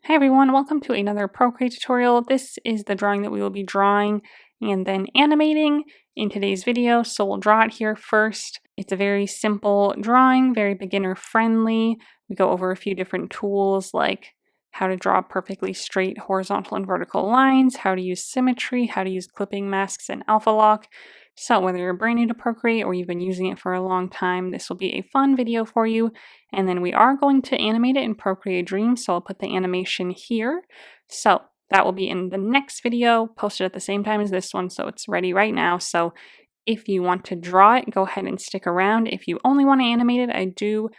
Hi everyone, welcome to another Procreate tutorial. This is the drawing that we will be drawing and then animating in today's video. So we'll draw it here first. It's a very simple drawing, very beginner friendly. We go over a few different tools like how to draw perfectly straight horizontal and vertical lines, how to use symmetry, how to use clipping masks and alpha lock. So whether you're brand new to Procreate or you've been using it for a long time, this will be a fun video for you. And then we are going to animate it in Procreate Dreams, so I'll put the animation here. So that will be in the next video, posted at the same time as this one, so it's ready right now. So if you want to draw it, go ahead and stick around. If you only want to animate it, I do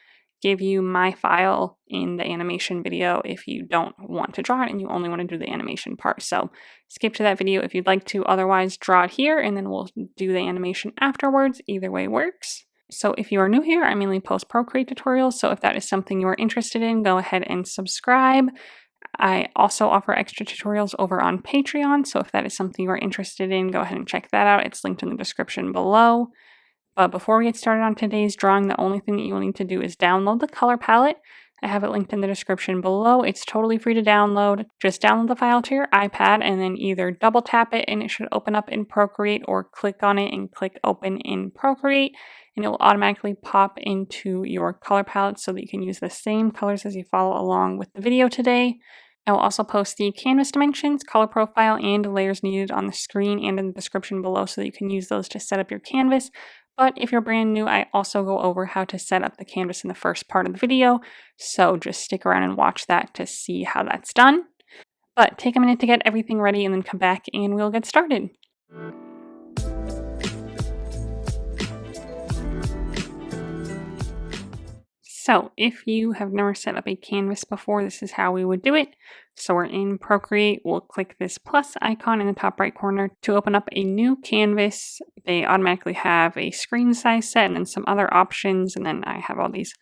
give you my file in the animation video if you don't want to draw it and you only want to do the animation part. So skip to that video if you'd like to. Otherwise, draw it here and then we'll do the animation afterwards. Either way works. So if you are new here, I mainly post Procreate tutorials. So if that is something you are interested in, go ahead and subscribe. I also offer extra tutorials over on Patreon. So if that is something you are interested in, go ahead and check that out. It's linked in the description below. But before we get started on today's drawing, the only thing that you will need to do is download the color palette. I have it linked in the description below. It's totally free to download. Just download the file to your iPad and then either double tap it and it should open up in Procreate, or click on it and click open in Procreate, and it will automatically pop into your color palette so that you can use the same colors as you follow along with the video today. I will also post the canvas dimensions, color profile, and layers needed on the screen and in the description below so that you can use those to set up your canvas. But if you're brand new, I also go over how to set up the canvas in the first part of the video, so just stick around and watch that to see how that's done. But take a minute to get everything ready and then come back and we'll get started. So if you have never set up a canvas before, this is how we would do it. So we're in Procreate, we'll click this plus icon in the top right corner to open up a new canvas. They automatically have a screen size set and then some other options, and then I have all these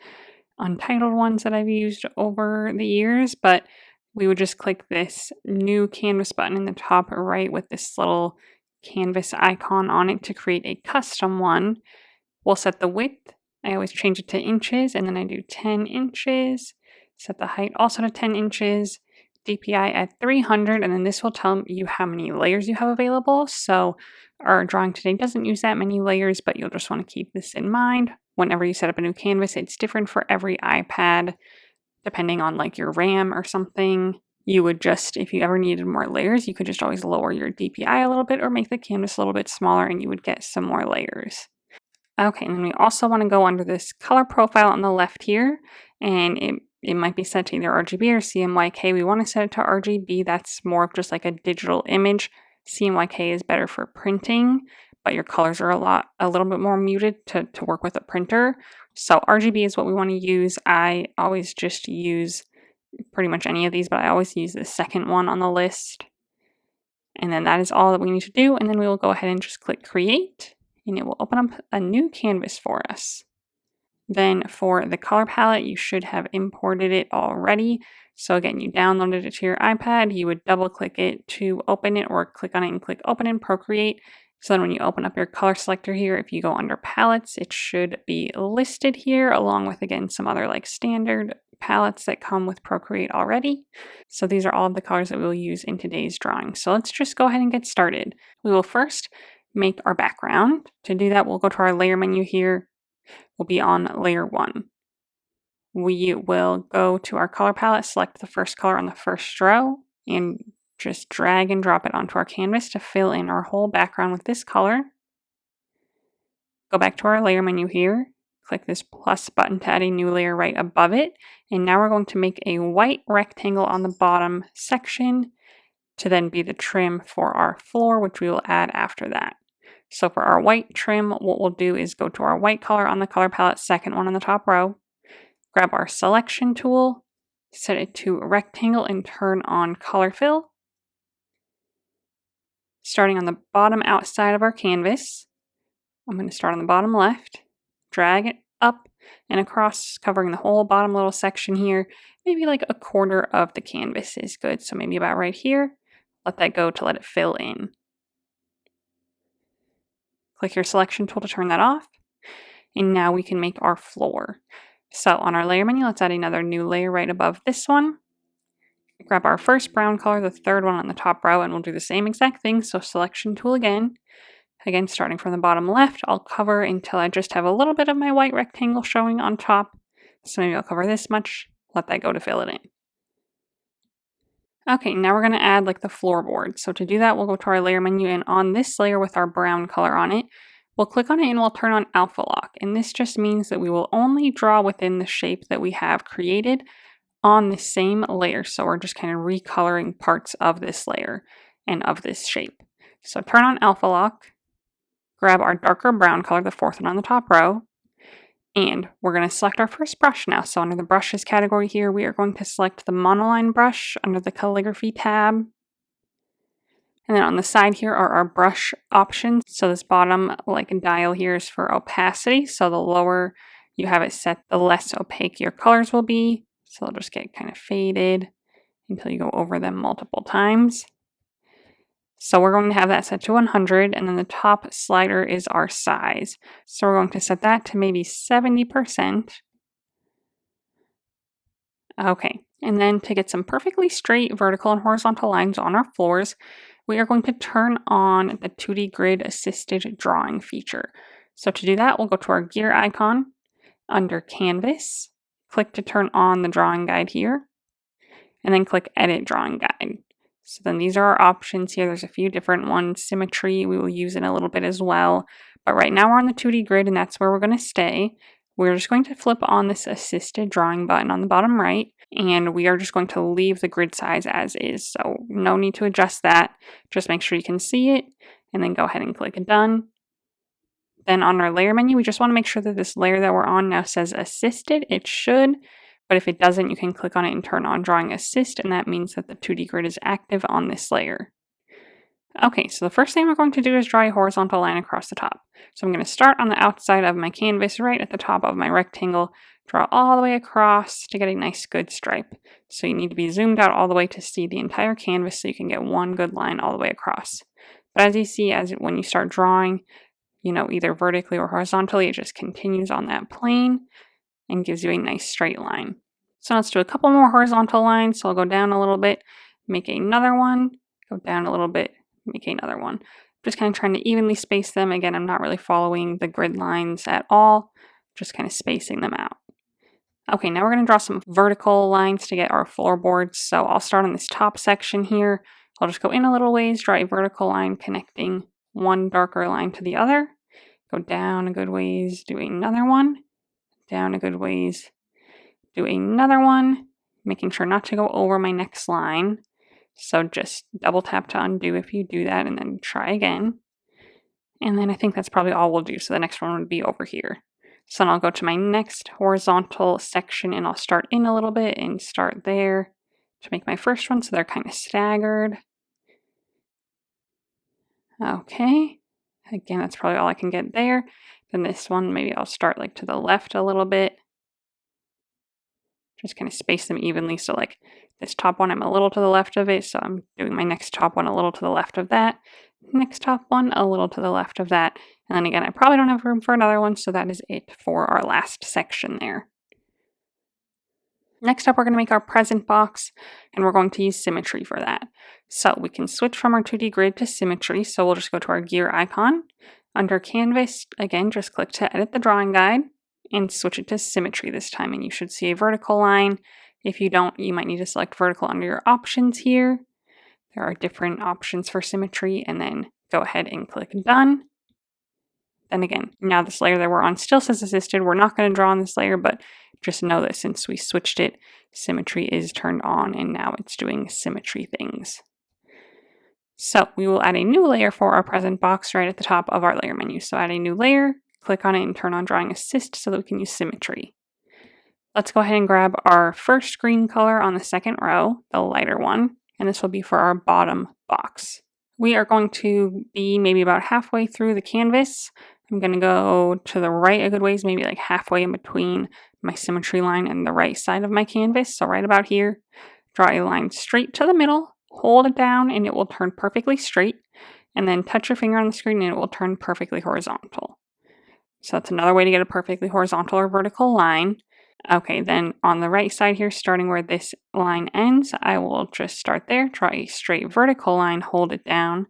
untitled ones that I've used over the years, but we would just click this new canvas button in the top right with this little canvas icon on it to create a custom one. We'll set the width. I always change it to inches, and then I do 10 inches. Set the height also to 10 inches. DPI at 300, and then this will tell you how many layers you have available. So our drawing today doesn't use that many layers, but you'll just want to keep this in mind. Whenever you set up a new canvas, it's different for every iPad, depending on like your RAM or something. You would just, if you ever needed more layers, you could just always lower your DPI a little bit or make the canvas a little bit smaller and you would get some more layers. Okay, and then we also want to go under this color profile on the left here, and it might be set to either RGB or CMYK. We want to set it to RGB. That's more of just like a digital image. CMYK is better for printing, but your colors are a little bit more muted to work with a printer. So RGB is what we want to use. I always just use pretty much any of these, but I always use the second one on the list. And then that is all that we need to do. And then we will go ahead and just click create, and it will open up a new canvas for us. Then for the color palette, you should have imported it already. So again, you downloaded it to your iPad, you would double click it to open it, or click on it and click open in Procreate. So then when you open up your color selector here, if you go under palettes, it should be listed here along with, again, some other like standard palettes that come with Procreate already. So these are all of the colors that we will use in today's drawing. So let's just go ahead and get started. We will first make our background. To do that, we'll go to our layer menu here. We'll be on layer 1. We will go to our color palette, select the first color on the first row, and just drag and drop it onto our canvas to fill in our whole background with this color. Go back to our layer menu here, click this plus button to add a new layer right above it, and now we're going to make a white rectangle on the bottom section to then be the trim for our floor, which we will add after that. So for our white trim, what we'll do is go to our white color on the color palette, second one on the top row, grab our selection tool, set it to rectangle, and turn on color fill. Starting on the bottom outside of our canvas, I'm going to start on the bottom left, drag it up and across, covering the whole bottom little section here. Maybe like a quarter of the canvas is good, so maybe about right here. Let that go to let it fill in. Click your selection tool to turn that off. And now we can make our floor. So on our layer menu, let's add another new layer right above this one. grab our first brown color, the third one on the top row, and we'll do the same exact thing. So selection tool again. Again, starting from the bottom left, I'll cover until I just have a little bit of my white rectangle showing on top. So maybe I'll cover this much, let that go to fill it in. Okay, now we're going to add like the floorboard. So to do that, we'll go to our layer menu, and on this layer with our brown color on it, we'll click on it and we'll turn on alpha lock. And this just means that we will only draw within the shape that we have created on the same layer. So we're just kind of recoloring parts of this layer and of this shape. So turn on alpha lock, grab our darker brown color, the fourth one on the top row, and we're going to select our first brush now. So under the brushes category here, we are going to select the monoline brush under the calligraphy tab. And then on the side here are our brush options. So this bottom like dial here is for opacity. So the lower you have it set, the less opaque your colors will be. So they'll just get kind of faded until you go over them multiple times. So we're going to have that set to 100, and then the top slider is our size. So we're going to set that to maybe 70%. Okay, and then to get some perfectly straight vertical and horizontal lines on our floors, we are going to turn on the 2D Grid Assisted Drawing feature. So to do that, we'll go to our gear icon, under Canvas, click to turn on the drawing guide here, and then click Edit Drawing Guide. So then these are our options here. There's a few different ones. Symmetry we will use in a little bit as well. But right now we're on the 2D grid, and that's where we're going to stay. We're just going to flip on this assisted drawing button on the bottom right, and we are just going to leave the grid size as is. So no need to adjust that. Just make sure you can see it, and then go ahead and click Done. Then on our layer menu, we just want to make sure that this layer that we're on now says assisted. It should. But if it doesn't, you can click on it and turn on Drawing Assist, and that means that the 2D grid is active on this layer. Okay, so the first thing we're going to do is draw a horizontal line across the top. So I'm going to start on the outside of my canvas, right at the top of my rectangle, draw all the way across to get a nice good stripe. So you need to be zoomed out all the way to see the entire canvas so you can get one good line all the way across. But as you see, when you start drawing, either vertically or horizontally, it just continues on that plane and gives you a nice straight line. So let's do a couple more horizontal lines. So I'll go down a little bit, make another one, go down a little bit, make another one. Just kind of trying to evenly space them. Again, I'm not really following the grid lines at all, just kind of spacing them out. Okay, now we're going to draw some vertical lines to get our floorboards. So I'll start on this top section here. I'll just go in a little ways, draw a vertical line connecting one darker line to the other. Go down a good ways, do another one. Down a good ways, do another one, making sure not to go over my next line. So just double tap to undo if you do that, and then try again. And then I think that's probably all we'll do. So the next one would be over here. So then I'll go to my next horizontal section, and I'll start in a little bit and start there to make my first one. So they're kind of staggered. Okay. Again, that's probably all I can get there. Then this one, maybe I'll start like to the left a little bit. Just kind of space them evenly. So like this top one, I'm a little to the left of it. So I'm doing my next top one a little to the left of that. Next top one, a little to the left of that. And then again, I probably don't have room for another one. So that is it for our last section there. Next up, we're going to make our present box, and we're going to use Symmetry for that. So we can switch from our 2D grid to Symmetry. So we'll just go to our gear icon. Under Canvas, again, just click to edit the drawing guide and switch it to Symmetry this time, and you should see a vertical line. If you don't, you might need to select vertical under your options here. There are different options for Symmetry, and then go ahead and click Done. Then again, now this layer that we're on still says assisted. We're not going to draw on this layer, but just know that since we switched it, Symmetry is turned on, and now it's doing symmetry things. So we will add a new layer for our present box right at the top of our layer menu. So add a new layer, click on it, and turn on Drawing Assist so that we can use Symmetry. Let's go ahead and grab our first green color on the second row, the lighter one, and this will be for our bottom box. We are going to be maybe about halfway through the canvas. I'm going to go to the right a good ways, maybe like halfway in between my symmetry line and the right side of my canvas. So right about here, draw a line straight to the middle, hold it down, and it will turn perfectly straight. And then touch your finger on the screen and it will turn perfectly horizontal. So that's another way to get a perfectly horizontal or vertical line. Okay, then on the right side here, starting where this line ends, I will just start there, draw a straight vertical line, hold it down,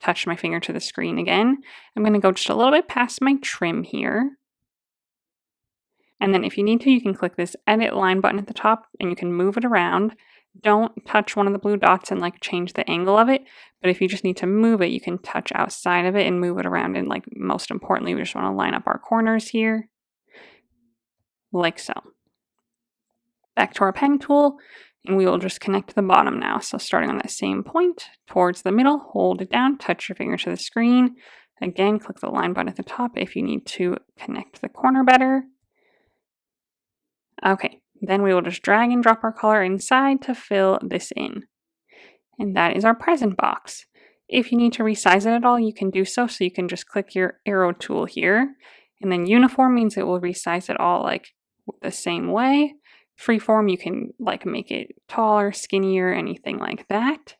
touch my finger to the screen again. I'm going to go just a little bit past my trim here. And then if you need to, you can click this edit line button at the top and you can move it around. Don't touch one of the blue dots and like change the angle of it. But if you just need to move it, you can touch outside of it and move it around. And like most importantly, we just want to line up our corners here like so. Back to our pen tool, and we will just connect to the bottom now. So starting on that same point towards the middle, hold it down, touch your finger to the screen. Again, click the line button at the top if you need to connect the corner better. Okay, then we will just drag and drop our color inside to fill this in. And that is our present box. If you need to resize it at all, you can do so. So you can just click your arrow tool here. And then uniform means it will resize it all like the same way. Freeform, you can like make it taller, skinnier, anything like that.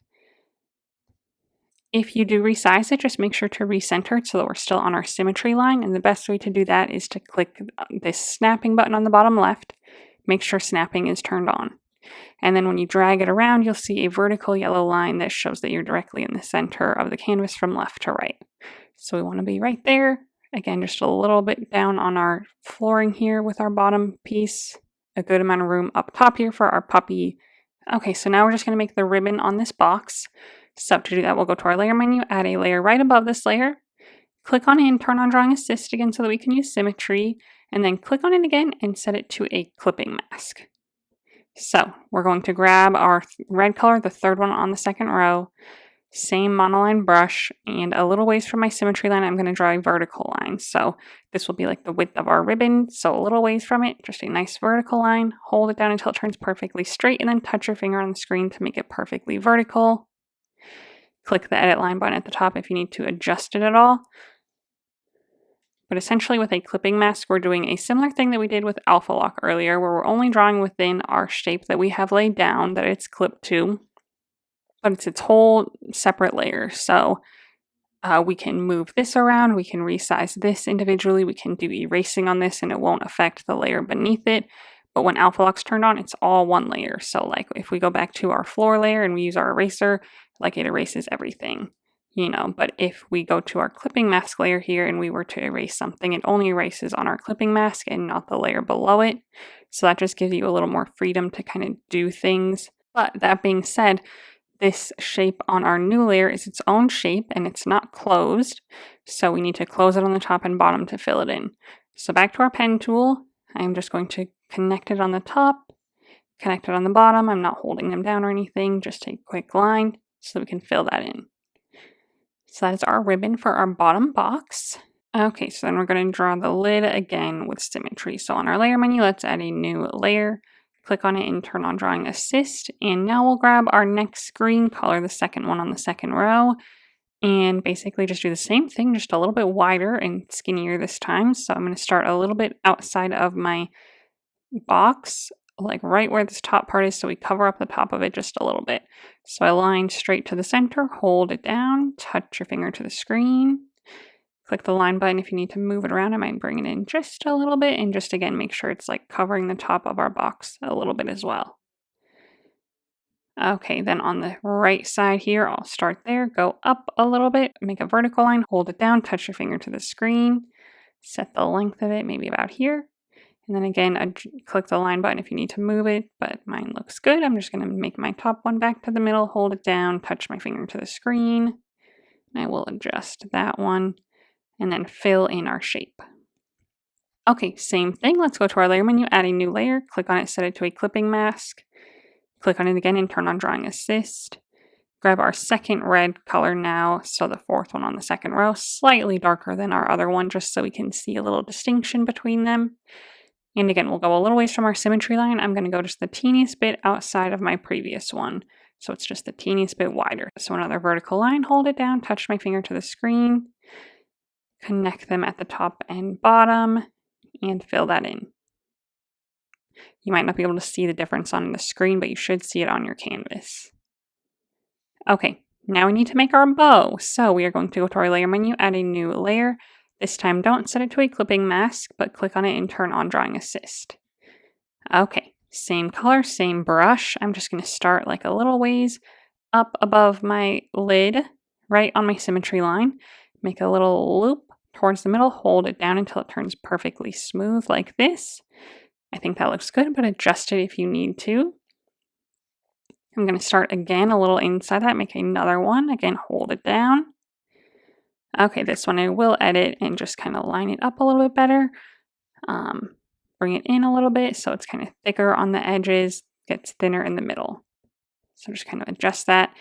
If you do resize it, just make sure to recenter it so that we're still on our symmetry line. And the best way to do that is to click this snapping button on the bottom left. Make sure snapping is turned on. And then when you drag it around, you'll see a vertical yellow line that shows that you're directly in the center of the canvas from left to right. So we want to be right there. Again, just a little bit down on our flooring here with our bottom piece. A good amount of room up top here for our puppy. Okay, so now we're just going to make the ribbon on this box. So to do that, we'll go to our layer menu, add a layer right above this layer. Click on it and turn on Drawing Assist again so that we can use Symmetry. And then click on it again and set it to a clipping mask. So we're going to grab our red color, the third one on the second row, same monoline brush, and a little ways from my symmetry line, I'm going to draw a vertical line. So this will be like the width of our ribbon. So a little ways from it, just a nice vertical line. Hold it down until it turns perfectly straight, and then touch your finger on the screen to make it perfectly vertical. Click the edit line button at the top if you need to adjust it at all. But essentially with a clipping mask, we're doing a similar thing that we did with Alpha Lock earlier, where we're only drawing within our shape that we have laid down, that it's clipped to, but it's its whole separate layer. So we can move this around, we can resize this individually, we can do erasing on this and it won't affect the layer beneath it. But when Alpha Lock's turned on, it's all one layer. So like if we go back to our floor layer and we use our eraser, like it erases everything. But if we go to our clipping mask layer here and we were to erase something, it only erases on our clipping mask and not the layer below it. So that just gives you a little more freedom to kind of do things. But that being said, this shape on our new layer is its own shape and it's not closed. So we need to close it on the top and bottom to fill it in. So back to our pen tool, I'm just going to connect it on the top, connect it on the bottom. I'm not holding them down or anything, just a quick line so we can fill that in. So that is our ribbon for our bottom box. Okay, so then we're going to draw the lid again with Symmetry. So on our layer menu, let's add a new layer. Click on it and turn on Drawing Assist. And now we'll grab our next green color, the second one on the second row, and basically just do the same thing, just a little bit wider and skinnier this time. So I'm going to start a little bit outside of my box, like right where this top part is, so we cover up the top of it just a little bit. So I line straight to the center, hold it down, touch your finger to the screen, click the line button if you need to move it around. I might bring it in just a little bit and just again make sure it's like covering the top of our box a little bit as well. Okay, then on the right side here, I'll start there, go up a little bit, make a vertical line, hold it down, touch your finger to the screen, set the length of it maybe about here. And then again, click the line button if you need to move it, but mine looks good. I'm just going to make my top one back to the middle, hold it down, touch my finger to the screen. And I will adjust that one and then fill in our shape. Okay, same thing. Let's go to our layer menu, add a new layer, click on it, set it to a clipping mask. Click on it again and turn on Drawing Assist. Grab our second red color now, so the fourth one on the second row, slightly darker than our other one, just so we can see a little distinction between them. And again, we'll go a little ways from our symmetry line. I'm going to go just the teeniest bit outside of my previous one. So it's just the teeniest bit wider. So another vertical line, hold it down, touch my finger to the screen, connect them at the top and bottom, and fill that in. You might not be able to see the difference on the screen, but you should see it on your canvas. Okay, now we need to make our bow. So we are going to go to our layer menu, add a new layer. This time, don't set it to a clipping mask, but click on it and turn on Drawing Assist. Okay, same color, same brush. I'm just going to start like a little ways up above my lid, right on my symmetry line. Make a little loop towards the middle, hold it down until it turns perfectly smooth like this. I think that looks good, but adjust it if you need to. I'm going to start again a little inside that, make another one. Again, hold it down. Okay, this one I will edit and just kind of line it up a little bit better. Bring it in a little bit so it's kind of thicker on the edges, gets thinner in the middle. So just kind of adjust that.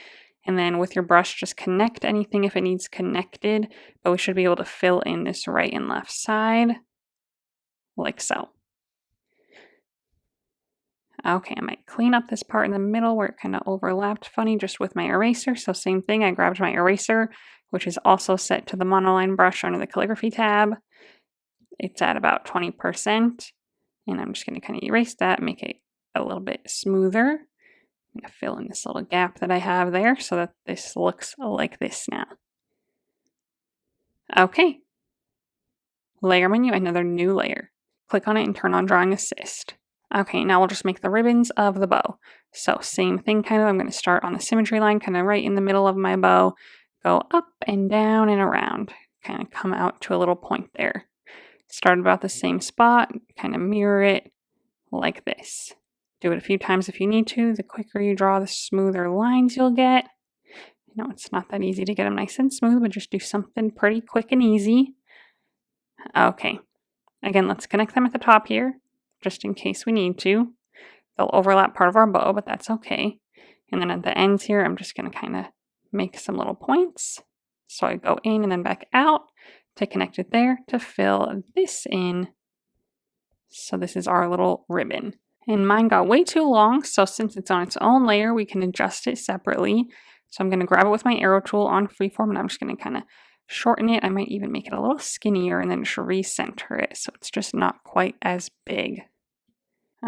And then with your brush, just connect anything if it needs connected, but we should be able to fill in this right and left side like so. Okay, I might clean up this part in the middle where it kind of overlapped funny just with my eraser. So same thing, I grabbed my eraser, which is also set to the monoline brush under the calligraphy tab. It's at about 20%. And I'm just going to kind of erase that, make it a little bit smoother. I'm going to fill in this little gap that I have there so that this looks like this now. Okay. Layer menu, another new layer. Click on it and turn on Drawing Assist. Okay, now we'll just make the ribbons of the bow. So same thing kind of, I'm going to start on the symmetry line, kind of right in the middle of my bow, go up and down and around, kind of come out to a little point there. Start about the same spot, kind of mirror it like this. Do it a few times if you need to. The quicker you draw, the smoother lines you'll get. I know it's not that easy to get them nice and smooth, but just do something pretty quick and easy. Okay, again, let's connect them at the top here, just in case we need to. They'll overlap part of our bow, but that's okay. And then at the ends here, I'm just going to kind of make some little points. So I go in and then back out to connect it there to fill this in. So this is our little ribbon. And mine got way too long, so since it's on its own layer, we can adjust it separately. So I'm going to grab it with my arrow tool on freeform, and I'm just going to kind of shorten it. I might even make it a little skinnier and then just recenter it so it's just not quite as big.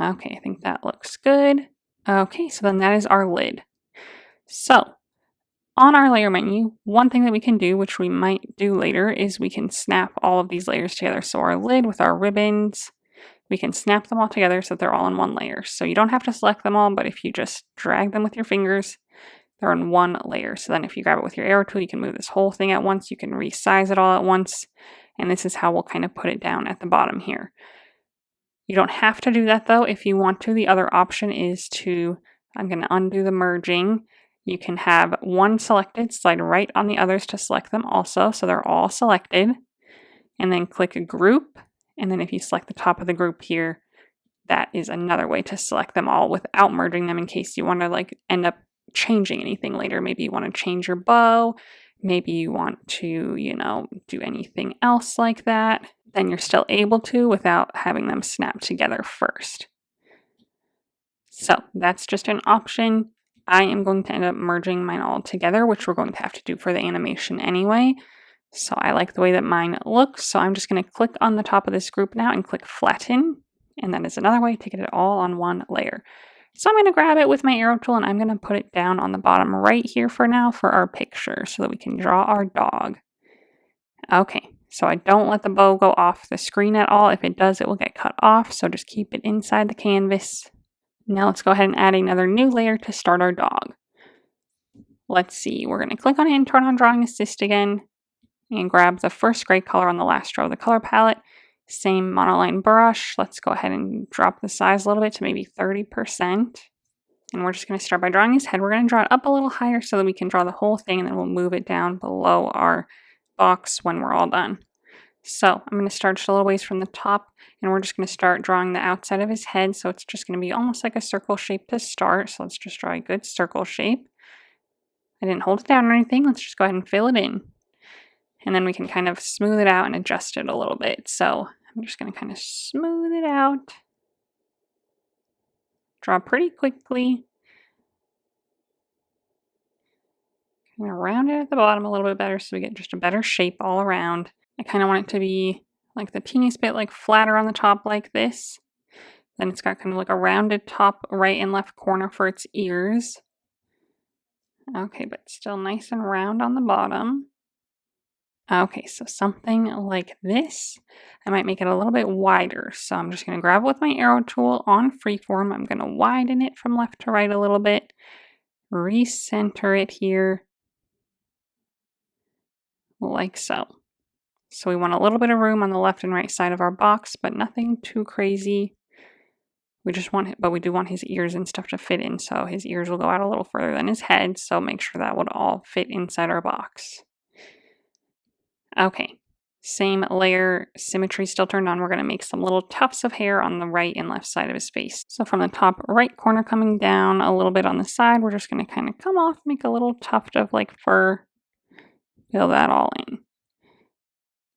Okay, I think that looks good. Okay, so then that is our lid. So on our layer menu, one thing that we can do, which we might do later, is we can snap all of these layers together. So our lid with our ribbons, we can snap them all together so that they're all in one layer. So you don't have to select them all, but if you just drag them with your fingers, they're in one layer. So then if you grab it with your arrow tool, you can move this whole thing at once. You can resize it all at once. And this is how we'll kind of put it down at the bottom here. You don't have to do that though. If you want to, the other option is to, I'm going to undo the merging. You can have one selected, slide right on the others to select them also. So they're all selected. And then click a group. And then if you select the top of the group here, that is another way to select them all without merging them in case you want to like end up changing anything later. Maybe you want to change your bow. Maybe you want to, do anything else like that. Then you're still able to without having them snap together first. So that's just an option. I am going to end up merging mine all together, which we're going to have to do for the animation anyway. So I like the way that mine looks. So I'm just going to click on the top of this group now and click flatten. And that is another way to get it all on one layer. So I'm going to grab it with my arrow tool and I'm going to put it down on the bottom right here for now for our picture so that we can draw our dog. Okay, so I don't let the bow go off the screen at all. If it does, it will get cut off. So just keep it inside the canvas. Now let's go ahead and add another new layer to start our dog. Let's see, we're going to click on it and turn on Drawing Assist again and grab the first gray color on the last row of the color palette. Same monoline brush. Let's go ahead and drop the size a little bit to maybe 30%. And we're just going to start by drawing his head. We're going to draw it up a little higher so that we can draw the whole thing, and then we'll move it down below our box when we're all done. So I'm going to start just a little ways from the top, and we're just going to start drawing the outside of his head. So it's just going to be almost like a circle shape to start. So let's just draw a good circle shape. I didn't hold it down or anything. Let's just go ahead and fill it in. And then we can kind of smooth it out and adjust it a little bit. So I'm just going to kind of smooth it out. Draw pretty quickly. Kind of round it at the bottom a little bit better so we get just a better shape all around. I kind of want it to be like the teeniest bit like flatter on the top like this. Then it's got kind of like a rounded top right and left corner for its ears. Okay, but still nice and round on the bottom. Okay, so something like this. I might make it a little bit wider. So I'm just going to grab it with my arrow tool on freeform. I'm going to widen it from left to right a little bit, recenter it here like so. So we want a little bit of room on the left and right side of our box, but nothing too crazy. We just want it, but we do want his ears and stuff to fit in. So his ears will go out a little further than his head. So make sure that would all fit inside our box. Okay, same layer, symmetry still turned on. We're going to make some little tufts of hair on the right and left side of his face. So from the top right corner coming down a little bit on the side, we're just going to kind of come off, make a little tuft of like fur, fill that all in.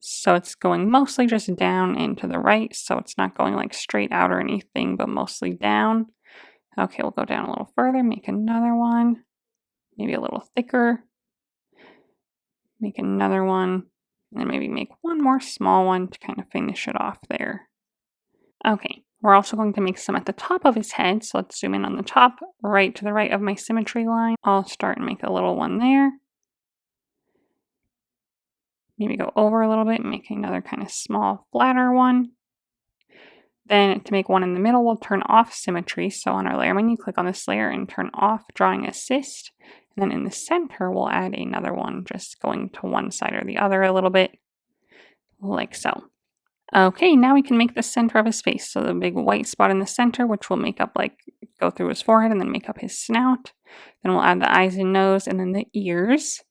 So it's going mostly just down and to the right, so it's not going like straight out or anything, but mostly down. Okay, we'll go down a little further, make another one, maybe a little thicker, make another one, and then maybe make one more small one to kind of finish it off there. Okay, we're also going to make some at the top of his head, so let's zoom in on the top, right to the right of my symmetry line. I'll start and make a little one there. Maybe go over a little bit and make another kind of small, flatter one. Then to make one in the middle, we'll turn off symmetry. So on our layer menu, click on this layer and turn off drawing assist. And then in the center, we'll add another one, just going to one side or the other a little bit, like so. Okay, now we can make the center of his face. So the big white spot in the center, which will make up like, go through his forehead and then make up his snout. Then we'll add the eyes and nose and then the ears.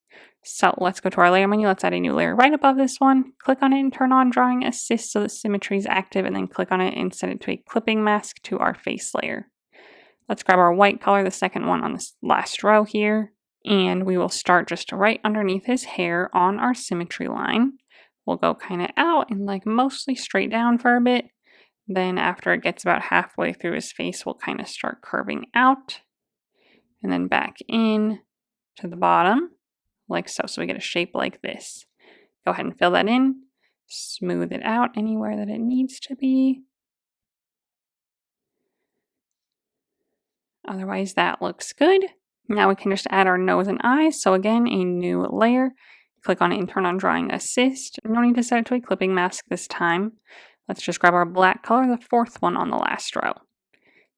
So let's go to our layer menu. Let's add a new layer right above this one. Click on it and turn on drawing assist so the symmetry is active, and then click on it and set it to a clipping mask to our face layer. Let's grab our white color, the second one on this last row here, and we will start just right underneath his hair on our symmetry line. We'll go kind of out and like mostly straight down for a bit. Then after it gets about halfway through his face, we'll kind of start curving out and then back in to the bottom. Like so, so we get a shape like this. Go ahead and fill that in, smooth it out anywhere that it needs to be. Otherwise, that looks good. Now we can just add our nose and eyes. So again, a new layer. Click on it and turn on drawing assist. No need to set it to a clipping mask this time. Let's just grab our black color, the fourth one on the last row.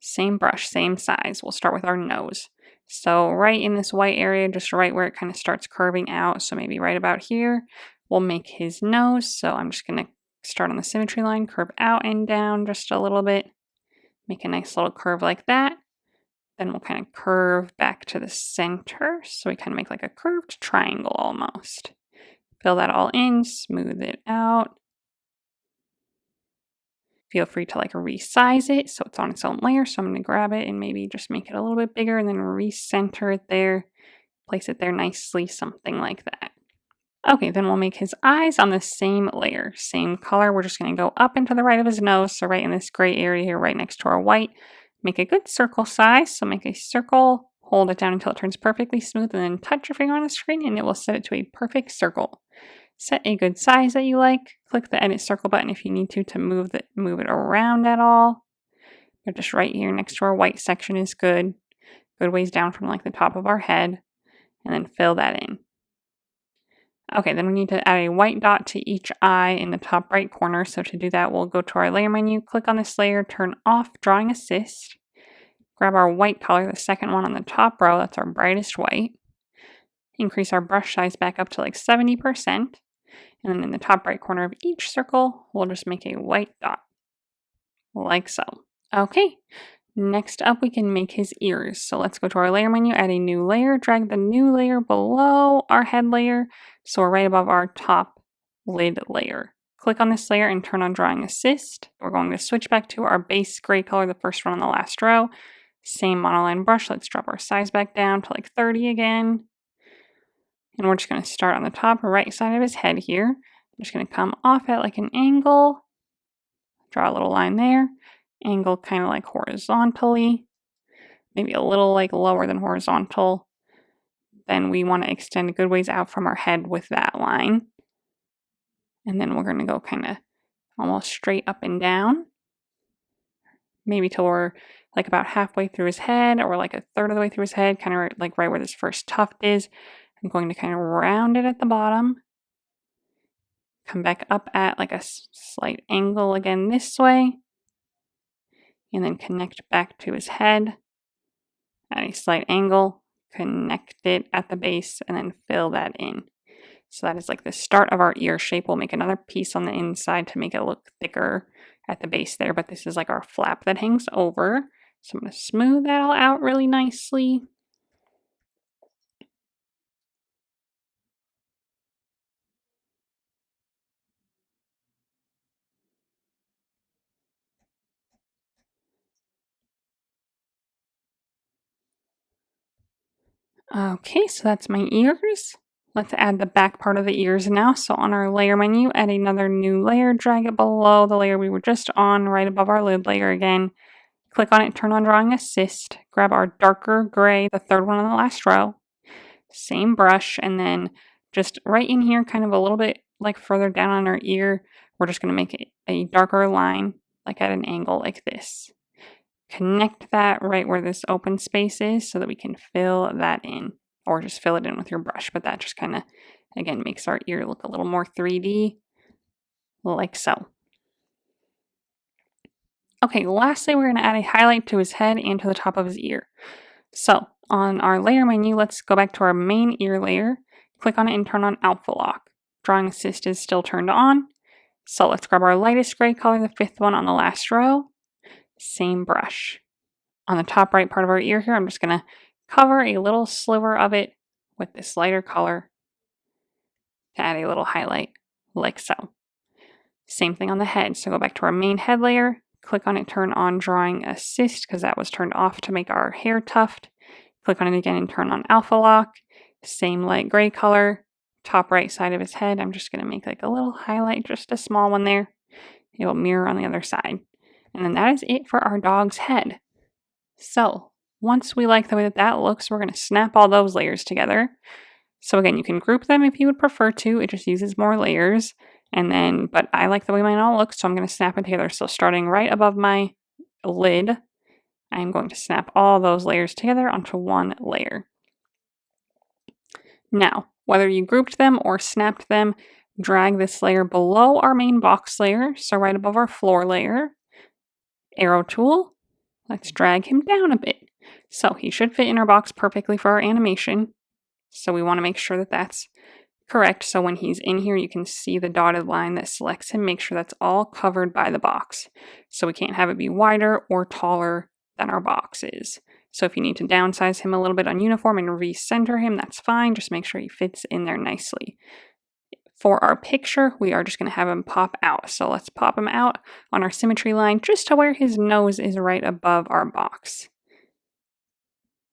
Same brush, same size. We'll start with our nose. So right in this white area, just right where it kind of starts curving out, so maybe right about here, we'll make his nose. So I'm just going to start on the symmetry line, curve out and down just a little bit, make a nice little curve like that. Then we'll kind of curve back to the center, so we kind of make like a curved triangle almost. Fill that all in, smooth it out. Feel free to like resize it so it's on its own layer. So I'm going to grab it and maybe just make it a little bit bigger and then recenter it there. Place it there nicely, something like that. Okay, then we'll make his eyes on the same layer, same color. We're just going to go up and to the right of his nose. So right in this gray area here, right next to our white. Make a good circle size. So make a circle, hold it down until it turns perfectly smooth, and then touch your finger on the screen and it will set it to a perfect circle. Set a good size that you like. Click the edit circle button if you need to move it around at all. But just right here next to our white section is good. Good ways down from like the top of our head. And then fill that in. Okay, then we need to add a white dot to each eye in the top right corner. So to do that, we'll go to our layer menu, click on this layer, turn off drawing assist. Grab our white color, the second one on the top row, that's our brightest white. Increase our brush size back up to like 70%. And then in the top right corner of each circle, we'll just make a white dot, like so. Okay, next up we can make his ears. So let's go to our layer menu, add a new layer, drag the new layer below our head layer, so we're right above our top lid layer. Click on this layer and turn on drawing assist. We're going to switch back to our base gray color, the first one on the last row. Same monoline brush, let's drop our size back down to like 30 again. And we're just going to start on the top right side of his head here. I'm just going to come off at like an angle. Draw a little line there. Angle kind of like horizontally. Maybe a little like lower than horizontal. Then we want to extend a good ways out from our head with that line. And then we're going to go kind of almost straight up and down. Maybe till we're like about halfway through his head or like a third of the way through his head, kind of like right where this first tuft is. I'm going to kind of round it at the bottom come back up at like a slight angle again this way, and then connect back to his head at a slight angle, connect it at the base, and then fill that in. So that is like the start of our ear shape. We'll make another piece on the inside to make it look thicker at the base there, but this is like our flap that hangs over. So I'm going to smooth that all out really nicely. Okay, so that's my ears. Let's add the back part of the ears now. So on our layer menu, add another new layer, drag it below the layer we were just on, right above our lid layer again. Click on it, turn on Drawing Assist, grab our darker gray, the third one on the last row. Same brush, and then just right in here, kind of a little bit like further down on our ear, we're just going to make a darker line, like at an angle like this. Connect that right where this open space is so that we can fill that in, or just fill it in with your brush, but that just kind of, again, makes our ear look a little more 3D, like so. Okay, lastly, we're going to add a highlight to his head and to the top of his ear. So on our layer menu, let's go back to our main ear layer, click on it and turn on Alpha Lock. Drawing Assist is still turned on. So let's grab our lightest gray color, the fifth one on the last row, same brush. On the top right part of our ear here, I'm just going to cover a little sliver of it with this lighter color to add a little highlight, like so. Same thing on the head. So go back to our main head layer, click on it, turn on Drawing Assist because that was turned off to make our hair tuft. Click on it again and turn on Alpha Lock. Same light gray color, top right side of his head. I'm just going to make like a little highlight, just a small one there. It will mirror on the other side. And then that is it for our dog's head. So once we like the way that that looks, we're going to snap all those layers together. So again, you can group them if you would prefer to. It just uses more layers. And then, but I like the way mine all looks, so I'm going to snap it together. So starting right above my lid, I'm going to snap all those layers together onto one layer. Now, whether you grouped them or snapped them, drag this layer below our main box layer, so right above our floor layer. Arrow tool, let's drag him down a bit. So he should fit in our box perfectly for our animation. So we want to make sure that that's correct. So when he's in here, you can see the dotted line that selects him. Make sure that's all covered by the box. So we can't have it be wider or taller than our box is. So if you need to downsize him a little bit on uniform and recenter him, that's fine. Just make sure he fits in there nicely. For our picture, we are just going to have him pop out. So let's pop him out on our symmetry line just to where his nose is right above our box.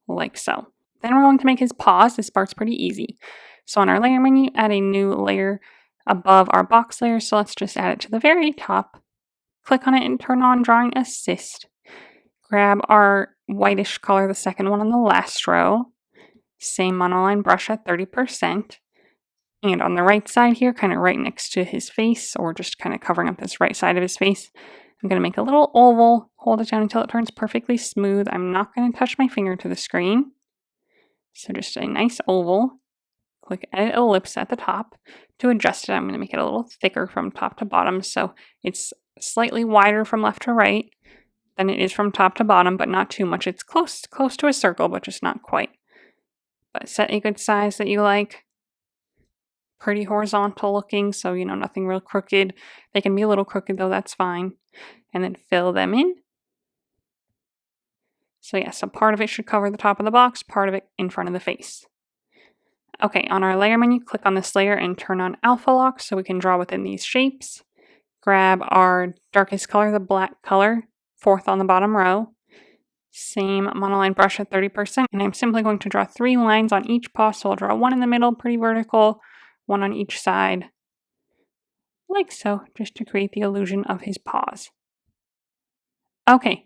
Like so. Then we're going to make his paws. This part's pretty easy. So on our layer menu, add a new layer above our box layer. So let's just add it to the very top. Click on it and turn on Drawing Assist. Grab our whitish color, the second one on the last row. Same monoline brush at 30%. And on the right side here, kind of right next to his face, or just kind of covering up this right side of his face, I'm going to make a little oval, hold it down until it turns perfectly smooth. I'm not going to touch my finger to the screen. So just a nice oval. Click Edit Ellipse at the top. To adjust it, I'm going to make it a little thicker from top to bottom, so it's slightly wider from left to right than it is from top to bottom, but not too much. It's close to a circle, but just not quite. But set a good size that you like. Pretty horizontal looking, so nothing real crooked. They can be a little crooked though, that's fine. And then fill them in. So yeah, so part of it should cover the top of the box, part of it in front of the face. Okay, on our layer menu, click on this layer and turn on Alpha Lock so we can draw within these shapes. Grab our darkest color, the black color, fourth on the bottom row. Same monoline brush at 30%, and I'm simply going to draw 3 lines on each paw, so I'll draw one in the middle, pretty vertical, one on each side, like so, just to create the illusion of his paws. Okay,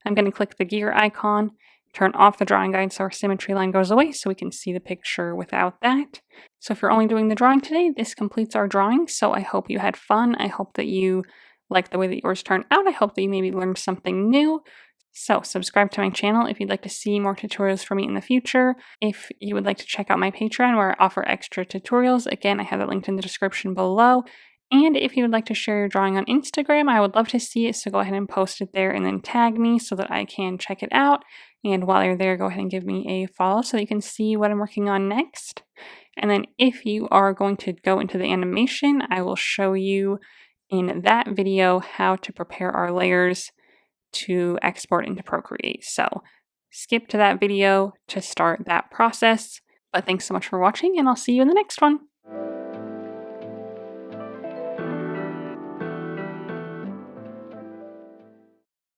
I'm going to click the gear icon, turn off the drawing guide so our symmetry line goes away so we can see the picture without that. So if you're only doing the drawing today, this completes our drawing, so I hope you had fun. I hope that you liked the way that yours turned out. I hope that you maybe learned something new. So subscribe to my channel if you'd like to see more tutorials from me in the future. If you would like to check out my Patreon where I offer extra tutorials, again, I have it linked in the description below. And if you would like to share your drawing on Instagram, I would love to see it. So go ahead and post it there and then tag me so that I can check it out. And while you're there, go ahead and give me a follow so you can see what I'm working on next. And then if you are going to go into the animation, I will show you in that video how to prepare our layers to export into Procreate. So skip to that video to start that process. But thanks so much for watching, and I'll see you in the next one.